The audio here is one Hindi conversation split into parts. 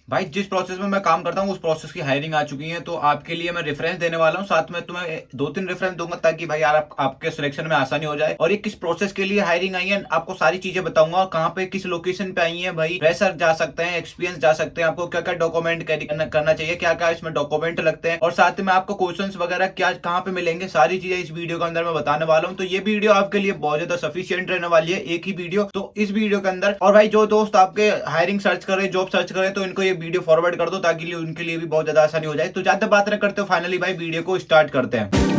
भाई जिस प्रोसेस में मैं काम करता हूँ उस प्रोसेस की हायरिंग आ चुकी है, तो आपके लिए मैं रेफरेंस देने वाला हूँ, साथ में तुम्हें 2-3 रेफरेंस दूंगा ताकि भाई यार आपके सिलेक्शन में आसानी हो जाए। और ये किस प्रोसेस के लिए हायरिंग आई है आपको सारी चीजें बताऊंगा, कहाँ पे किस लोकेशन पे आई है, भाई फ्रेशर जा सकते हैं, एक्सपीरियंस जा सकते हैं, आपको क्या क्या डॉक्यूमेंट कैरी करना चाहिए, क्या क्या इसमें डॉक्यूमेंट लगते हैं, और साथ में आपको क्वेश्चन वगैरह क्या कहाँ पे मिलेंगे, सारी चीजें इस वीडियो के अंदर मैं बताने वाला हूँ। तो ये वीडियो आपके लिए बहुत ज्यादा सफिशियंट रहने वाली है, एक ही वीडियो तो इस वीडियो के अंदर। और भाई जो दोस्त आपके हायरिंग सर्च कर रहे, जॉब सर्च कर रहे, तो इनको ये वीडियो फॉरवर्ड कर दो ताकि उनके लिए भी बहुत ज्यादा आसानी हो जाए। तो ज्यादा बात न करते हो, फाइनली भाई वीडियो को स्टार्ट करते हैं।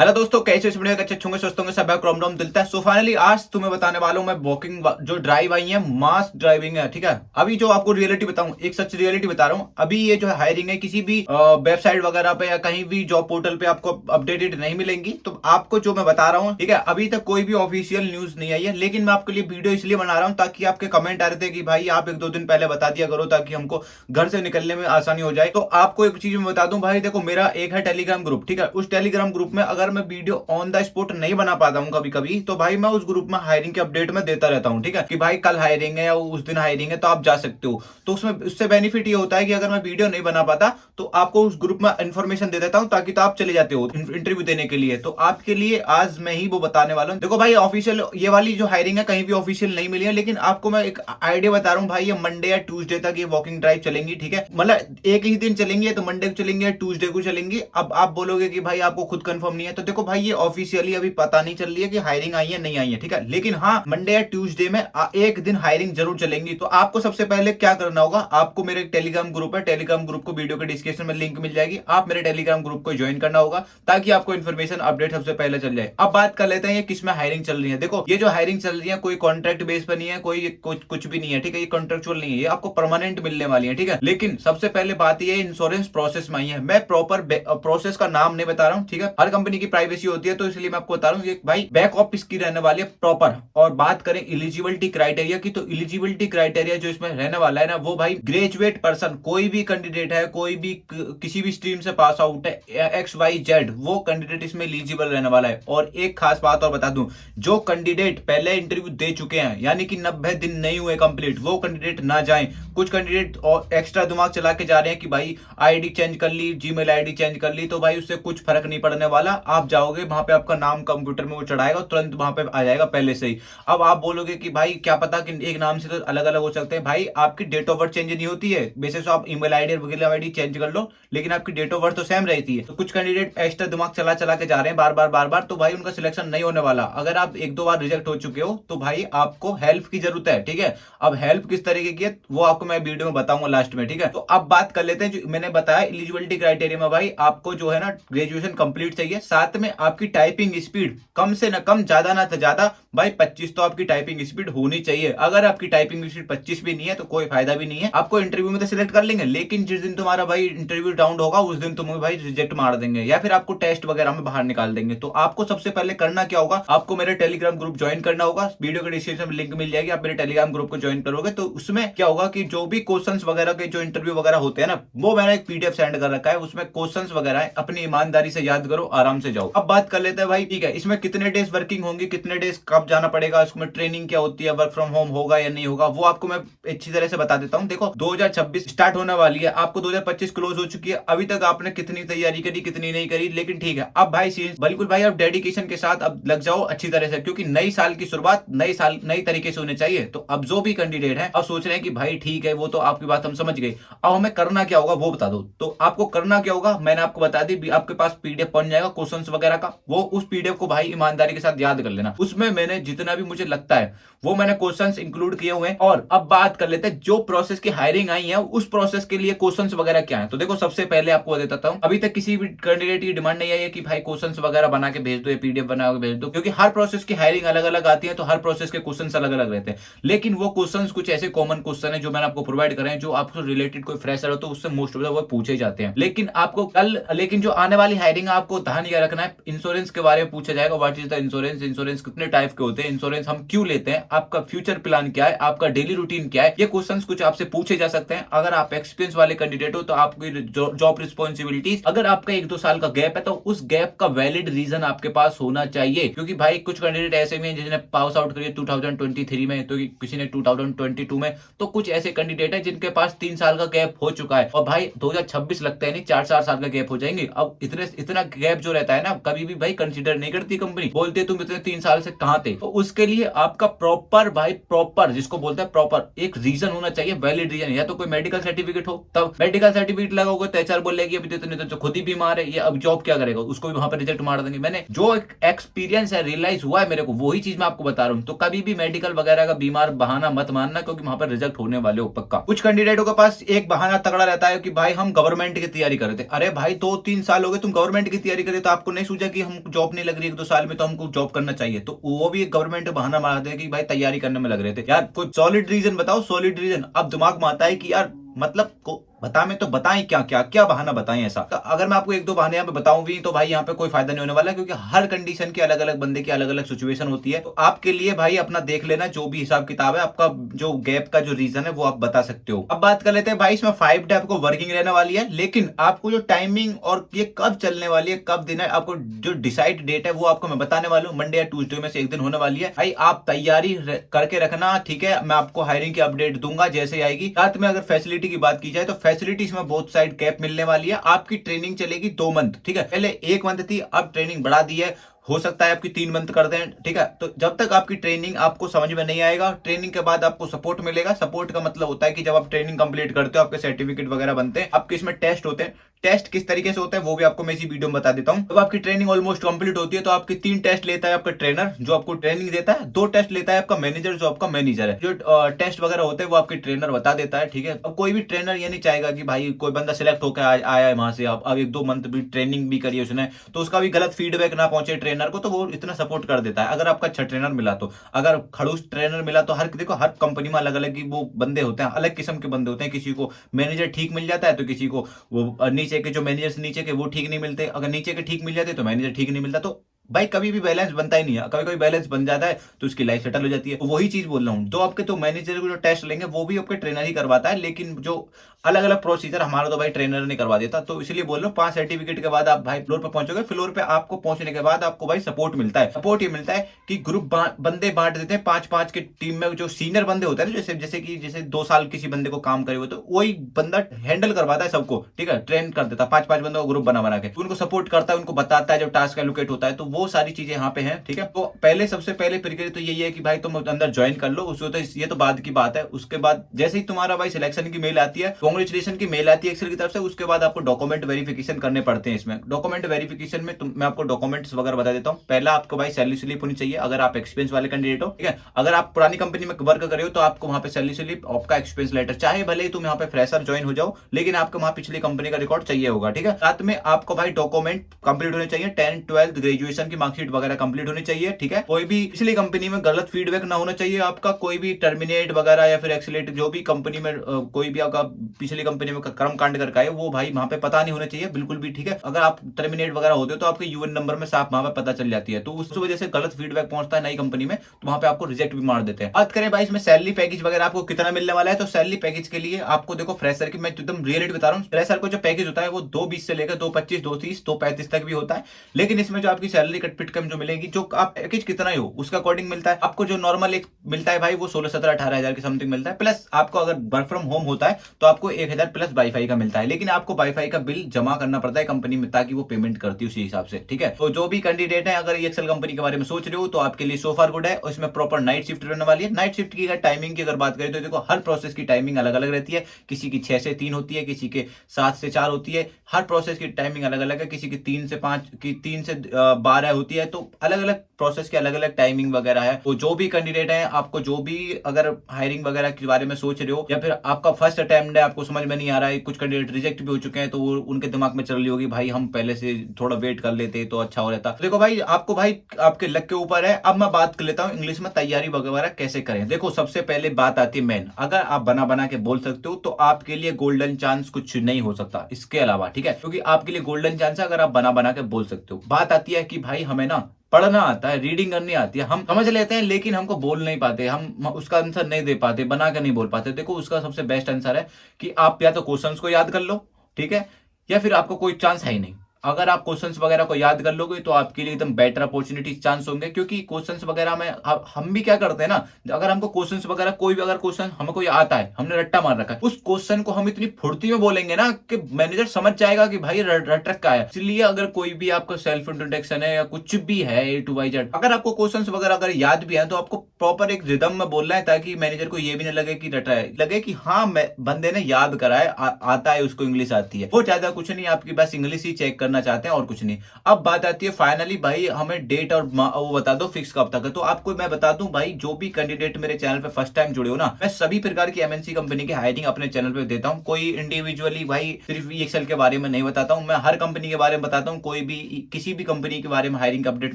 हेलो दोस्तों, कैसे वीडियो अच्छे होंगे, स्वस्थ होंगे, सब क्रोम डोम दिलता है। सो फाइनली आज तुम्हें बताने वाला हूं मैं वॉकिंग जो ड्राइव आई है, मास ड्राइविंग है, ठीक है। अभी जो आपको रियलिटी बताऊं, एक सच रियलिटी बता रहा हूं, अभी ये जो हायरिंग है किसी भी वेबसाइट वगैरह पे या कहीं भी जॉब पोर्टल पे आपको अपडेटेड नहीं मिलेंगी। तो आपको जो मैं बता रहा हूँ, ठीक है, अभी तक कोई भी ऑफिशियल न्यूज नहीं आई है, लेकिन मैं आपके लिए वीडियो इसलिए बना रहा हूँ ताकि आपके कमेंट आ रहे थे कि भाई आप 1-2 दिन पहले बता दिया करो ताकि हमको घर से निकलने में आसानी हो जाए। तो आपको एक चीज मैं बता दूं भाई, देखो मेरा एक है टेलीग्राम ग्रुप, ठीक है, उस टेलीग्राम ग्रुप में अगर मैं वीडियो ऑन द स्पॉट नहीं बना पाता हूँ कभी कभी, तो भाई मैं उस ग्रुप में हायरिंग के अपडेट में देता रहता हूँ, ठीक है, कि भाई कल हायरिंग है या उस दिन हायरिंग है तो आप जा सकते हो। तो उसमें उससे बेनिफिट ये होता है कि अगर मैं वीडियो नहीं बना पाता तो आपको उस ग्रुप में इन्फॉर्मेशन दे देता हूँ ताकि तो आप चले जाते हो इंटरव्यू देने के लिए। तो आपके लिए आज मैं ही वो बताने वाला हूँ। देखो भाई ऑफिशियल ये वाली जो हायरिंग है कहीं भी ऑफिशियल नहीं मिली है, लेकिन आपको मैं एक आइडिया बता रहा हूँ भाई, ये मंडे या ट्यूसडे तक ये वॉकिंग ड्राइव चलेंगी, ठीक है, मतलब एक ही दिन चलेंगी, तो मंडे को चलेंगे या ट्यूसडे को चलेंगी। अब आप बोलोगे कि भाई आपको खुद कंफर्म नहीं है, तो देखो भाई ये ऑफिशियली अभी पता नहीं चल रही है कि हायरिंग आई है नहीं आई है, ठीक है, लेकिन हाँ मंडे या ट्यूसडे में एक दिन हायरिंग जरूर चलेंगी। तो आपको सबसे पहले क्या करना होगा, आपको मेरे टेलीग्राम ग्रुप है, टेलीग्राम ग्रुप को वीडियो के डिस्क्रिप्शन में लिंक मिल जाएगी, आप मेरे टेलीग्राम ग्रुप को ज्वाइन करना होगा ताकि आपको इन्फॉर्मेशन अपडेट सबसे पहले चल जाए। अब बात कर लेते हैं ये किसमें हायरिंग चल रही है। देखो ये जो हायरिंग चल रही है कोई कॉन्ट्रैक्ट बेस पर नहीं है, कोई कुछ भी नहीं है, ठीक है, ये कॉन्ट्रेक्चुअल नहीं है, ये आपको परमानेंट मिलने वाली है, ठीक है। लेकिन सबसे पहले बात ये इंश्योरेंस प्रोसेस में आई है। मैं प्रॉपर प्रोसेस का नाम नहीं बता रहा हूँ, ठीक है, हर कंपनी की प्राइवेसी होती है, तो इसलिए मैं आपको बता रहा हूँ ये भाई बैक ऑफिस की रहने वाली है प्रॉपर। और बात करें एलिजिबिलिटी क्राइटेरिया की, तो एलिजिबिलिटी क्राइटेरिया जो इसमें रहने वाला है ना, वो भाई ग्रेजुएट पर्सन, कोई भी कैंडिडेट है, कोई भी किसी भी स्ट्रीम से पास आउट है, XYZ, वो कैंडिडेट इसमें एलिजिबल रहने वाला है। और एक खास बात और बता दूं, जो कैंडिडेट पहले इंटरव्यू दे चुके हैं यानी कि 90 दिन नहीं हुए कंप्लीट, वो कैंडिडेट ना जाएं। कुछ कैंडिडेट और एक्स्ट्रा दिमाग चला के जा रहे हैं कि भाई आईडी चेंज कर ली, जीमेल आईडी चेंज कर ली, तो भाई उससे कुछ फर्क नहीं पड़ने वाला। आप जाओगे वहां पे आपका नाम कंप्यूटर में वो चढ़ाएगा, तुरंत वहां पे आ जाएगा पहले से ही। अब आप बोलोगे कि भाई क्या पता कि एक नाम से तो अलग अलग हो सकते हैं, भाई आपकी डेट ऑफ बर्थ चेंज नहीं होती है, वैसे तो आप ईमेल आईडी वगैरह आईडी चेंज कर लो, लेकिन आपकी डेट ऑफ बर्थ तो सेम रहती है। तो कुछ कैंडिडेट एक्स्ट्रा दिमाग चला चला के जा रहे हैं बार बार, तो भाई उनका सिलेक्शन नहीं होने वाला। अगर आप 1-2 बार रिजेक्ट हो चुके हो तो भाई आपको हेल्प की जरूरत है, ठीक है। अब हेल्प किस तरीके की है वो आपको मैं वीडियो में बताऊंगा लास्ट में, ठीक है। तो अब बात कर लेते हैं जो मैंने बताया एलिजिबिलिटी क्राइटेरिया में, भाई आपको जो है ना ग्रेजुएशन कंप्लीट चाहिए, साथ में आपकी टाइपिंग स्पीड कम से ना कम, ज्यादा ना तो ज्यादा भाई 25 तो आपकी टाइपिंग स्पीड होनी चाहिए। अगर आपकी टाइपिंग स्पीड 25 भी नहीं है तो कोई फायदा भी नहीं है, आपको इंटरव्यू में तो सिलेक्ट कर लेंगे, लेकिन जिस दिन तुम्हारा भाई इंटरव्यू राउंड होगा उस दिन तुम्हें भाई रिजेक्ट मार देंगे या फिर आपको टेस्ट वगैरह में बाहर निकाल देंगे। तो आपको सबसे पहले करना क्या होगा, आपको मेरे टेलीग्राम ग्रुप ज्वाइन करना होगा, वीडियो के डिस्क्रिप्शन में लिंक मिल जाएगी, आप मेरे टेलीग्राम ग्रुप को ज्वाइन करोगे तो उसमें क्या होगा कि जो भी क्वेश्चंस वगैरह के जो इंटरव्यू वगैरह होते हैं ना, वो मैंने एक पीडीएफ सेंड कर रखा है, उसमें क्वेश्चंस वगैरह है, अपनी ईमानदारी से याद करो, आराम से जाओ। अब बात कर लेते हैं भाई, ठीक है, इसमें कितने डेज वर्किंग होंगी, कितने डेज कब जाना पड़ेगा, उसमें ट्रेनिंग क्या होती है, वर्क फ्रॉम होम होगा या नहीं होगा, वो आपको मैं अच्छी तरह से बता देता हूं। देखो 2026 स्टार्ट होने वाली है, आपको 2025 क्लोज हो चुकी है, अभी तक आपने कितनी तैयारी करी कितनी नहीं करी, लेकिन ठीक है अब भाई बिल्कुल भाई अब डेडिकेशन के साथ अब लग जाओ अच्छी तरह से, क्योंकि नई साल की शुरुआत नई साल नई तरीके से होनी चाहिए। तो अब जो भी कैंडिडेट है अब सोच रहे हैं कि भाई ठीक है वो तो आपकी बात हम समझ गए, अब हमें करना क्या होगा वो बता दो। तो आपको करना क्या होगा मैंने आपको बता दी, आपके पास पीडीएफ बन जाएगा क्वेश्चंस वगैरह का, वो उस पीडीएफ को भाई ईमानदारी के साथ याद कर लेना, उसमें मैंने जितना भी मुझे लगता है वो मैंने क्वेश्चंस इंक्लूड किए हुए हैं। और अब बात कर लेते हैं जो प्रोसेस की हायरिंग आई है उस प्रोसेस के लिए क्वेश्चंस वगैरह क्या है। तो देखो सबसे पहले आपको बता देता हूं, अभी तक किसी भी कैंडिडेट की डिमांड नहीं आई है कि भाई क्वेश्चंस वगैरह बना के भेज दो या पीडीएफ बना के भेज दो, क्योंकि हर प्रोसेस की हायरिंग अलग अलग आती है, तो हर प्रोसेस के क्वेश्चंस अलग अलग रहते हैं। लेकिन वो क्वेश्चंस कुछ ऐसे कॉमन क्वेश्चन है जो मैंने आपको प्रोवाइड करे हैं, जो आपको रिलेटेड कोई फ्रेशर हो तो उससे मोस्ट ऑफ द वो पूछे जाते हैं। लेकिन आपको कल, लेकिन जो आने वाली हायरिंग आपको ध्यान ये रखना है। इंश्योरेंस के बारे में पूछा जाएगा, what is the insurance, insurance कितने टाइप के होते हैं, इंश्योरेंस हम क्यों लेते हैं, आपका फ्यूचर प्लान क्या है, आपका डेली रूटीन क्या है, ये क्वेश्चंस कुछ आपसे पूछे जा सकते हैं। अगर आप एक्सपीरियंस वाले कैंडिडेट हो तो आपकी जॉब रिस्पॉन्सिबिलिटीज, अगर आपका 1-2 साल का गैप है तो उस गैप का वैलिड रीजन आपके पास होना चाहिए। क्योंकि भाई कुछ कैंडिडेट ऐसे भी हैं जिन्होंने पास आउट करिए 2023 में, तो किसी ने 2022 में, तो कुछ ऐसे कैंडिडेट है जिनके पास 3 साल का गैप हो चुका है और भाई 2026 लगता है नहीं 4-4 साल का गैप हो जाएंगे। अब इतना गैप जो रहता है ना, कभी भी भाई कंसीडर नहीं करती कंपनी, बोलते तुम इतने 3 साल से कहां थे। तो उसके लिए आपका प्रॉपर भाई, प्रॉपर जिसको बोलते हैं प्रॉपर एक रीजन होना चाहिए, वैलिड रीजन। या तो कोई मेडिकल सर्टिफिकेट हो, तब मेडिकल सर्टिफिकेट लगाओगे तो एचआर बोलेगी अभी तो खुद ही बीमार है, ये अब जॉब क्या करेगा, उसको भी वहां पर रिजेक्ट मार देंगे। मैंने जो एक्सपीरियंस है, रियलाइज हुआ है मेरे को, वही चीज मैं आपको बता रहा हूँ। तो कभी भी मेडिकल वगैरह का बीमार बहाना मत मानना, क्योंकि वहां पर रिजेक्ट होने वाले हो पक्का। कुछ कैंडिडेटों के पास एक बहाना तगड़ा रहता है कि भाई हम गवर्नमेंट की तैयारी कर रहे थे। अरे भाई 2-3 साल हो गए तुम गवर्नमेंट की तैयारी करे, तो आपको नहीं सूझा कि हम जॉब नहीं लग रही 1-2 साल में, तो हमको जॉब करना चाहिए। तो वो भी एक गवर्नमेंट बहाना मारते हैं कि भाई तैयारी करने में लग रहे थे। यार कोई सॉलिड रीजन बताओ, सॉलिड रीजन। अब दिमाग में आता है कि यार मतलब को बता में तो बताएं क्या क्या क्या बहाना बताएं ऐसा। तो अगर मैं आपको 1-2 बहाने यहाँ पे बताऊं भी तो भाई यहाँ पे कोई फायदा नहीं होने वाला, क्योंकि हर कंडीशन की अलग अलग बंदे की अलग अलग सिचुएशन होती है। तो आपके लिए भाई अपना देख लेना, जो भी हिसाब किताब है आपका, जो गैप का जो रीजन है वो आप बता सकते हो। अब बात कर लेते हैं भाई, इसमें 5 डे आपको वर्किंग रहने वाली है, लेकिन आपको जो टाइमिंग और ये कब चलने वाली है, कब दिन है, आपको जो डिसाइड डेट है वो आपको मैं बताने वाला हूँ। मंडे या ट्यूसडे में से एक दिन होने वाली है। भाई आप तैयारी करके रखना, ठीक है। मैं आपको हायरिंग की अपडेट दूंगा जैसे आएगी। साथ में अगर फैसिलिटी की बात की जाए तो फैसिलिटीज में बहुत साइड कैप मिलने वाली है। आपकी ट्रेनिंग चलेगी 2 मंथ, ठीक है। पहले 1 मंथ थी, अब ट्रेनिंग बढ़ा दी है, हो सकता है आपकी 3 मंथ कर दें, ठीक है। तो जब तक आपकी ट्रेनिंग आपको समझ में नहीं आएगा, ट्रेनिंग के बाद आपको सपोर्ट मिलेगा। सपोर्ट का मतलब होता है कि जब आप ट्रेनिंग कंप्लीट करते हो, आपके सर्टिफिकेट वगैरह बनते हैं, आपके इसमें टेस्ट होते हैं। टेस्ट किस तरीके से होते हैं वो भी आपको मैं इसी वीडियो में बता देता हूं। जब आपकी ट्रेनिंग ऑलमोस्ट कंप्लीट होती है तो आपकी 3 टेस्ट लेता है आपका ट्रेनर जो आपको ट्रेनिंग देता है, 2 टेस्ट लेता है आपका मैनेजर जो आपका मैनेजर है। जो टेस्ट वगैरह होते हैं वो आपके ट्रेनर बता देता है, ठीक है। अब कोई भी ट्रेनर ये नहीं चाहेगा कि भाई कोई बंदा सिलेक्ट होकर आया है वहां से, अब 1-2 मंथ भी ट्रेनिंग भी करी उसने, तो उसका भी गलत फीडबैक ना पहुंचे ट्रेनर को, तो वो इतना सपोर्ट कर देता है। अगर आपका अच्छा ट्रेनर मिला तो, अगर खड़ूस ट्रेनर मिला तो, हर देखो हर कंपनी में अलग अलग वो बंदे होते हैं, अलग किस्म के बंदे होते हैं। किसी को मैनेजर ठीक मिल जाता है तो किसी को वो नीचे के जो मैनेजर नीचे के वो ठीक नहीं मिलते, अगर नीचे के ठीक मिल जाते तो मैनेजर ठीक नहीं मिलता। तो भाई कभी भी बैलेंस बनता ही नहीं है, कभी कभी बैलेंस बन जाता है तो उसकी लाइफ सेटल हो जाती है। तो वही चीज बोल रहा हूँ, तो आपके तो मैनेजर को जो टेस्ट लेंगे वो भी आपके ट्रेनर ही करवाता है, लेकिन जो अलग अलग प्रोसीजर हमारा तो भाई ट्रेनर नहीं करवा देता। तो इसलिए बोल रहा हूँ 5 सर्टिफिकेट के बाद आप भाई फ्लोर पर पहुंचोगे। फ्लोर पे आपको पहुंचने के बाद आपको भाई सपोर्ट मिलता है। सपोर्ट ये मिलता है कि ग्रुप बंदे बांट देते हैं 5-5 के टीम में। जो सीनियर बंदे होते हैं ना, जैसे 2 साल किसी बंदे को काम करे हुए, तो वही बंदा हैंडल करवाता है सबको, ठीक है। ट्रेन कर देता है 5-5 बंदों को ग्रुप बना के, उनको सपोर्ट करता है, उनको बताता है जब टास्क एलोकेट होता है। तो वो सारी चीजें यहाँ पे हैं, ठीक है। तो पहले सबसे पहले प्रक्रिया तो यही है कि भाई तुम अंदर ज्वाइन कर लो। उसको तो ये तो बाद की बात है। उसके बाद जैसे ही तुम्हारा भाई सिलेक्शन की मेल आती है, कांग्रेचुलेशन की मेल आती है एक्सेल की तरफ से, उसके बाद आपको डॉक्यूमेंट वेरिफिकेशन करने पड़ते हैं। इसमें डॉक्यूमेंट वेरिफिकेशन में मैं आपको डॉक्यूमेंट्स वगैरह बता देता हूँ। पहला आपको भाई सैलरी स्लिप होनी चाहिए, अगर आप एक्सपीरियंस वाले कैंडिडेट हो, ठीक है। अगर आप पुरानी कंपनी में वर्क कर रहे हो तो आपको वहां पे सैलरी स्लिप, आपका एक्सपीरियंस लेटर, चाहे भले ही तुम यहाँ पे फ्रेशर ज्वाइन हो जाओ, लेकिन आपको वहां पिछली कंपनी का रिकॉर्ड चाहिए होगा, ठीक है। साथ में आपको भाई डॉक्यूमेंट कंप्लीट होने चाहिए, 10th 12th ग्रेजुएशन की मार्कशीट वगैरह कंप्लीट होनी चाहिए, ठीक है। कोई भी पिछली कंपनी में गलत फीडबैक ना होना चाहिए आपका, कोई भी टर्मिनेट वगैरह या फिर एक्सीलेट जो भी कंपनी में कोई भी आपका पिछली कंपनी में कर्म कांड करके आए वो भाई वहां पे पता नहीं होना चाहिए बिल्कुल भी, ठीक है। अगर आप टर्मिनेट वगैरह होते हो तो आपके यूएन नंबर में साफ वहां पे पता चल जाती है, तो उस वजह से गलत फीडबैक पहुंचता है नई कंपनी में, तो वहां पे आपको रिजेक्ट भी मार देते हैं। बात करें भाई इसमें सैलरी पैकेज वगैरह आपको कितना मिलने वाला है, तो सैलरी पैकेज के लिए आपको देखो फ्रेशर की मैं एकदम रियलिटी बता रहा हूँ। फ्रेशर को जो पैकेज होता है वो 220 से लेकर 225, 230, 235 तक भी होता है। लेकिन इसमें जो आपकी सैलरी कटपिट कम जो मिलेगी, जो आप पैकेज कितना ही हो उसका अकॉर्डिंग मिलता है। आपको जो नॉर्मल एक मिलता है भाई वो 16-17-18 हजार की समथिंग मिलता है, प्लस आपको अगर वर्क फ्रॉम होम होता है तो आपको 1000 प्लस वाईफाई का मिलता है। लेकिन आपको वाईफाई का बिल जमा करना पड़ता है कंपनी में, ताकि वो पेमेंट करती है उसी हिसाब से, ठीक है। तो जो भी कैंडिडेट है अगर ये एक्सेल कंपनी के बारे में सोच रहे हो तो आपके लिए सो फार गुड है। और इसमें प्रॉपर नाइट शिफ्ट रहने वाली है। नाइट शिफ्ट की अगर टाइमिंग की अगर बात करें तो देखो हर प्रोसेस की टाइमिंग अलग अलग रहती है। किसी की 6 से 3 होती है, किसी के 7 से 4 होती है। हर प्रोसेस की टाइमिंग अलग अलग है। किसी की 3 से 5 की 3 से 12 वगैरह होती है, तो अलग अलग प्रोसेस के अलग अलग टाइमिंग वगैरह है। तो जो भी कैंडिडेट है, आपको जो भी अगर हायरिंग वगैरह के बारे में सोच रहे हो, या फिर आपका फर्स्ट अटेम्प्ट है, आपको समझ में नहीं आ रहा है, कुछ कैंडिडेट रिजेक्ट भी हो चुके हैं, तो वो उनके दिमाग में चल रही होगी भाई हम पहले से थोड़ा वेट कर लेते तो अच्छा हो रहता। देखो भाई, आपको भाई आपके लक के ऊपर है। अब मैं बात कर लेता हूँ इंग्लिश में तैयारी वगैरह कैसे करें। देखो, सबसे पहले बात आती है मेन, अगर आप बना बना के बोल सकते हो तो आपके लिए गोल्डन चांस कुछ नहीं हो सकता इसके अलावा, ठीक है, क्योंकि आपके लिए गोल्डन चांस है अगर आप बना बना के बोल सकते हो। बात आती है कि भाई हमें ना पढ़ना आता है, रीडिंग करनी आती है, हम समझ लेते हैं लेकिन हमको बोल नहीं पाते, हम उसका आंसर नहीं दे पाते, बना के नहीं बोल पाते। देखो, उसका सबसे बेस्ट आंसर है कि आप या तो क्वेश्चंस को याद कर लो, ठीक है, या फिर आपको कोई चांस है ही नहीं। अगर आप क्वेश्चंस वगैरह को याद कर लोगे तो आपके लिए एकदम बेटर अपॉर्चुनिटी चांस होंगे, क्योंकि क्वेश्चंस वगैरह में हम भी क्या करते हैं ना, अगर हमको क्वेश्चंस वगैरह कोई भी अगर क्वेश्चन हमको ये आता है, हमने रट्टा मार रखा है, उस क्वेश्चन को हम इतनी फुर्ती में बोलेंगे ना कि मैनेजर समझ जाएगा कि भाई रट रखा है। इसलिए अगर कोई भी आपका सेल्फ इंट्रोडक्शन है या कुछ भी है A to Z, अगर आपको क्वेश्चंस वगैरह अगर याद भी है तो आपको प्रॉपर एक रिदम में बोलना है, ताकि मैनेजर को ये भी नहीं लगे कि रटा है, लगे कि हाँ बंदे ने याद करा है, आता है उसको, इंग्लिश आती है। वो ज्यादा कुछ नहीं, आपकी बस इंग्लिश ही चेक करना चाहते हैं और कुछ नहीं। अब बात आती है फाइनली भाई हमें डेट और वो बता दो फिक्स कब तक है। तो आपको मैं बता दूं भाई, जो भी कैंडिडेट मेरे चैनल पे फर्स्ट टाइम जुड़े हो ना, मैं सभी प्रकार की MNC कंपनी की हायरिंग अपने चैनल पे देता हूं। कोई इंडिविजुअली भाई सिर्फ EXL के बारे में नहीं बताता हूं, मैं हर कंपनी के बारे में बताता हूं। कोई भी किसी भी कंपनी के बारे में हायरिंग अपडेट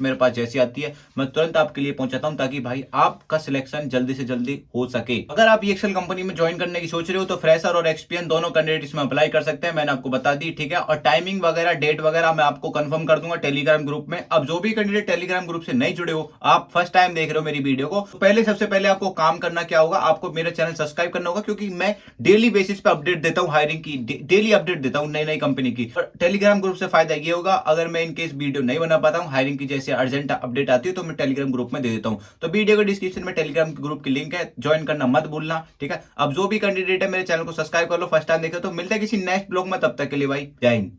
मेरे पास जैसी आती है मैं तुरंत आपके लिए पहुंचाता हूं, ताकि भाई आपका सिलेक्शन जल्दी से जल्दी हो सके। अगर आप EXL कंपनी में ज्वाइन करने की सोच रहे हो तो फ्रेशर और एक्सपीरियंस दोनों कैंडिडेट इसमें अप्लाई कर सकते हैं, मैंने आपको बता दी, ठीक है। और टाइमिंग वगैरह डेट वगैरह मैं आपको कंफर्म कर दूंगा टेलीग्राम ग्रुप में। अब जो भी कैंडिडेट टेलीग्राम ग्रुप से नहीं जुड़े हो, आप फर्स्ट टाइम देख रहे हो मेरी वीडियो को, तो पहले सबसे पहले आपको काम करना क्या होगा, आपको मेरा चैनल सब्सक्राइब करना होगा, क्योंकि मैं डेली बेसिस पे अपडेट देता हूं हायरिंग की, डेली अपडेट देता हूं नई नई कंपनी की। और टेलीग्राम ग्रुप से फायदा ये होगा, अगर मैं इनकेस वीडियो नहीं बना पाता हूं हायरिंग की, जैसे अर्जेंट अपडेट आती है, तो मैं टेलीग्राम ग्रुप में दे देता हूं। तो वीडियो के डिस्क्रिप्शन में टेलीग्राम ग्रुप की लिंक है, ज्वाइन करना मत भूलना, ठीक है। अब जो भी कैंडिडेट है मेरे चैनल को सब्सक्राइब कर लो, फर्स्ट टाइम देखे तो। मिलते हैं किसी नेक्स्ट ब्लॉग में, तब तक के लिए भाई जय हिंद।